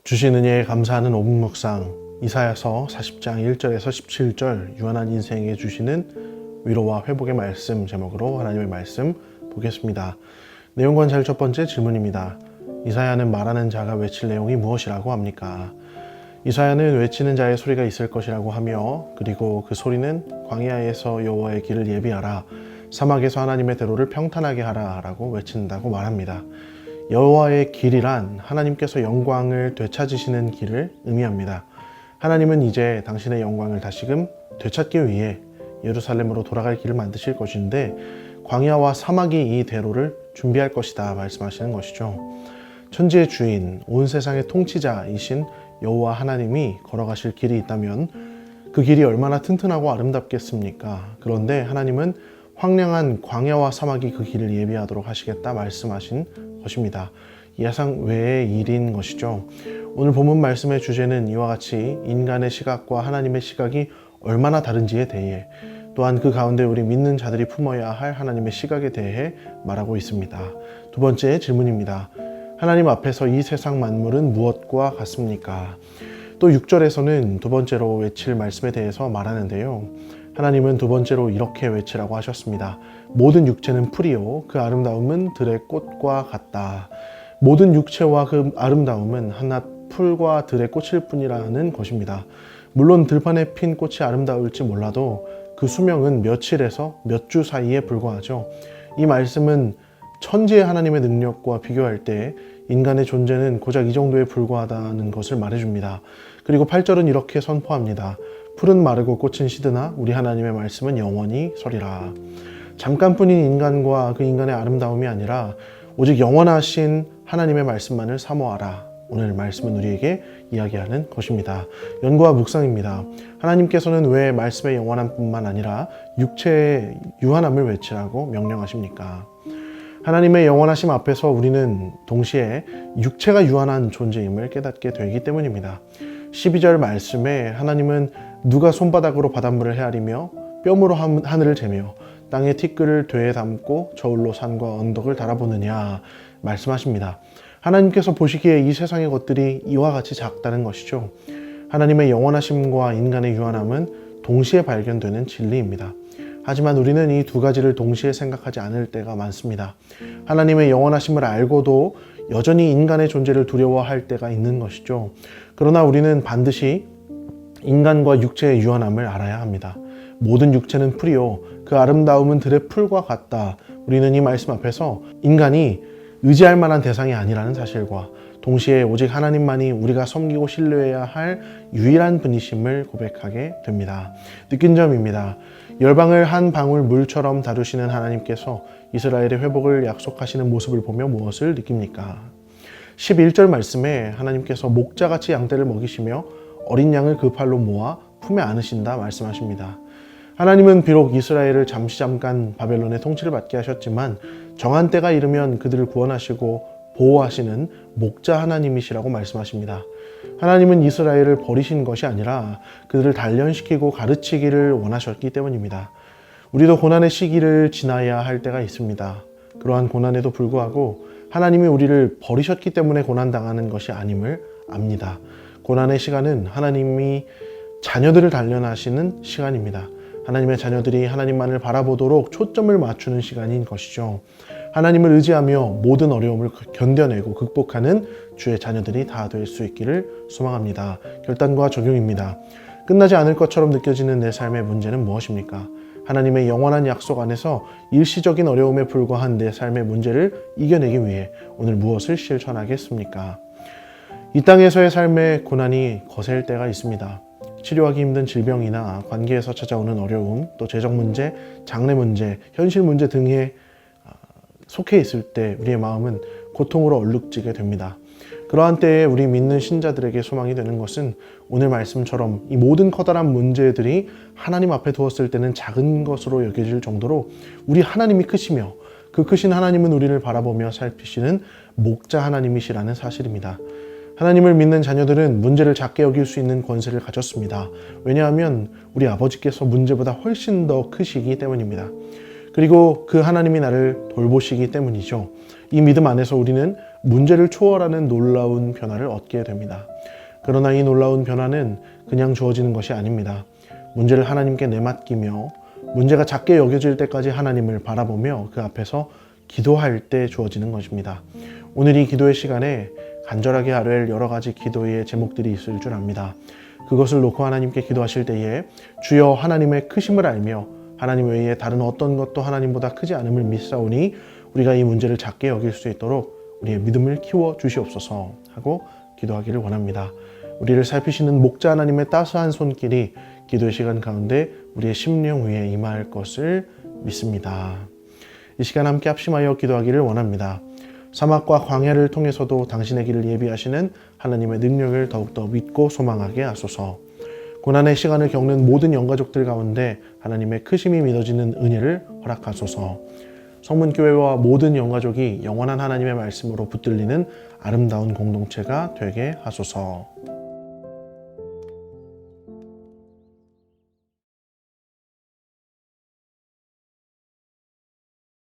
주신 은혜에 감사하는 5분 묵상, 이사야서 40장 1절에서 17절 유한한 인생에 주시는 위로와 회복의 말씀 제목으로 하나님의 말씀 보겠습니다. 내용과 잘 첫 번째 질문입니다. 이사야는 말하는 자가 외칠 내용이 무엇이라고 합니까? 이사야는 외치는 자의 소리가 있을 것이라고 하며, 그리고 그 소리는 광야에서 여호와의 길을 예비하라, 사막에서 하나님의 대로를 평탄하게 하라 라고 외친다고 말합니다. 여호와의 길이란 하나님께서 영광을 되찾으시는 길을 의미합니다. 하나님은 이제 당신의 영광을 다시금 되찾기 위해 예루살렘으로 돌아갈 길을 만드실 것인데, 광야와 사막이 이 대로를 준비할 것이다 말씀하시는 것이죠. 천지의 주인, 온 세상의 통치자이신 여호와 하나님이 걸어가실 길이 있다면 그 길이 얼마나 튼튼하고 아름답겠습니까? 그런데 하나님은 황량한 광야와 사막이 그 길을 예비하도록 하시겠다 말씀하신 것입니다. 예상 외의 일인 것이죠. 오늘 본문 말씀의 주제는 이와 같이 인간의 시각과 하나님의 시각이 얼마나 다른지에 대해, 또한 그 가운데 우리 믿는 자들이 품어야 할 하나님의 시각에 대해 말하고 있습니다. 두 번째 질문입니다. 하나님 앞에서 이 세상 만물은 무엇과 같습니까? 또 6절에서는 두 번째로 외칠 말씀에 대해서 말하는데요. 하나님은 두 번째로 이렇게 외치라고 하셨습니다. 모든 육체는 풀이요, 그 아름다움은 들의 꽃과 같다. 모든 육체와 그 아름다움은 한낱 풀과 들의 꽃일 뿐이라는 것입니다. 물론 들판에 핀 꽃이 아름다울지 몰라도 그 수명은 며칠에서 몇 주 사이에 불과하죠. 이 말씀은 천지의 하나님의 능력과 비교할 때 인간의 존재는 고작 이 정도에 불과하다는 것을 말해줍니다. 그리고 8절은 이렇게 선포합니다. 풀은 마르고 꽃은 시드나 우리 하나님의 말씀은 영원히 서리라. 잠깐뿐인 인간과 그 인간의 아름다움이 아니라 오직 영원하신 하나님의 말씀만을 사모하라. 오늘 말씀은 우리에게 이야기하는 것입니다. 연구와 묵상입니다. 하나님께서는 왜 말씀의 영원함 뿐만 아니라 육체의 유한함을 외치라고 명령하십니까? 하나님의 영원하심 앞에서 우리는 동시에 육체가 유한한 존재임을 깨닫게 되기 때문입니다. 12절 말씀에 하나님은 누가 손바닥으로 바닷물을 헤아리며 뼘으로 하늘을 재며 땅의 티끌을 되에 담고 저울로 산과 언덕을 달아보느냐 말씀하십니다. 하나님께서 보시기에 이 세상의 것들이 이와 같이 작다는 것이죠. 하나님의 영원하심과 인간의 유한함은 동시에 발견되는 진리입니다. 하지만 우리는 이 두 가지를 동시에 생각하지 않을 때가 많습니다. 하나님의 영원하심을 알고도 여전히 인간의 존재를 두려워할 때가 있는 것이죠. 그러나 우리는 반드시 인간과 육체의 유한함을 알아야 합니다. 모든 육체는 풀이요, 그 아름다움은 들의 풀과 같다. 우리는 이 말씀 앞에서 인간이 의지할 만한 대상이 아니라는 사실과 동시에 오직 하나님만이 우리가 섬기고 신뢰해야 할 유일한 분이심을 고백하게 됩니다. 느낀 점입니다. 열방을 한 방울 물처럼 다루시는 하나님께서 이스라엘의 회복을 약속하시는 모습을 보며 무엇을 느낍니까? 11절 말씀에 하나님께서 목자같이 양떼를 먹이시며 어린 양을 그 팔로 모아 품에 안으신다 말씀하십니다. 하나님은 비록 이스라엘을 잠깐 바벨론의 통치를 받게 하셨지만 정한 때가 이르면 그들을 구원하시고 보호하시는 목자 하나님이시라고 말씀하십니다. 하나님은 이스라엘을 버리신 것이 아니라 그들을 단련시키고 가르치기를 원하셨기 때문입니다. 우리도 고난의 시기를 지나야 할 때가 있습니다. 그러한 고난에도 불구하고 하나님이 우리를 버리셨기 때문에 고난당하는 것이 아님을 압니다. 고난의 시간은 하나님이 자녀들을 단련하시는 시간입니다. 하나님의 자녀들이 하나님만을 바라보도록 초점을 맞추는 시간인 것이죠. 하나님을 의지하며 모든 어려움을 견뎌내고 극복하는 주의 자녀들이 다 될 수 있기를 소망합니다. 결단과 적용입니다. 끝나지 않을 것처럼 느껴지는 내 삶의 문제는 무엇입니까? 하나님의 영원한 약속 안에서 일시적인 어려움에 불과한 내 삶의 문제를 이겨내기 위해 오늘 무엇을 실천하겠습니까? 이 땅에서의 삶의 고난이 거셀 때가 있습니다. 치료하기 힘든 질병이나 관계에서 찾아오는 어려움, 또 재정 문제, 장래 문제, 현실 문제 등에 속해 있을 때 우리의 마음은 고통으로 얼룩지게 됩니다. 그러한 때에 우리 믿는 신자들에게 소망이 되는 것은 오늘 말씀처럼 이 모든 커다란 문제들이 하나님 앞에 두었을 때는 작은 것으로 여겨질 정도로 우리 하나님이 크시며 그 크신 하나님은 우리를 바라보며 살피시는 목자 하나님이시라는 사실입니다. 하나님을 믿는 자녀들은 문제를 작게 여길 수 있는 권세를 가졌습니다. 왜냐하면 우리 아버지께서 문제보다 훨씬 더 크시기 때문입니다. 그리고 그 하나님이 나를 돌보시기 때문이죠. 이 믿음 안에서 우리는 문제를 초월하는 놀라운 변화를 얻게 됩니다. 그러나 이 놀라운 변화는 그냥 주어지는 것이 아닙니다. 문제를 하나님께 내맡기며 문제가 작게 여겨질 때까지 하나님을 바라보며 그 앞에서 기도할 때 주어지는 것입니다. 오늘 이 기도의 시간에 간절하게 아뢰할 여러 가지 기도의 제목들이 있을 줄 압니다. 그것을 놓고 하나님께 기도하실 때에 주여 하나님의 크심을 알며 하나님 외에 다른 어떤 것도 하나님보다 크지 않음을 믿사오니 우리가 이 문제를 작게 여길 수 있도록 우리의 믿음을 키워 주시옵소서 하고 기도하기를 원합니다. 우리를 살피시는 목자 하나님의 따스한 손길이 기도의 시간 가운데 우리의 심령 위에 임할 것을 믿습니다. 이 시간 함께 합심하여 기도하기를 원합니다. 사막과 광야를 통해서도 당신의 길을 예비하시는 하나님의 능력을 더욱더 믿고 소망하게 하소서. 고난의 시간을 겪는 모든 영가족들 가운데 하나님의 크심이 믿어지는 은혜를 허락하소서. 성문교회와 모든 영가족이 영원한 하나님의 말씀으로 붙들리는 아름다운 공동체가 되게 하소서.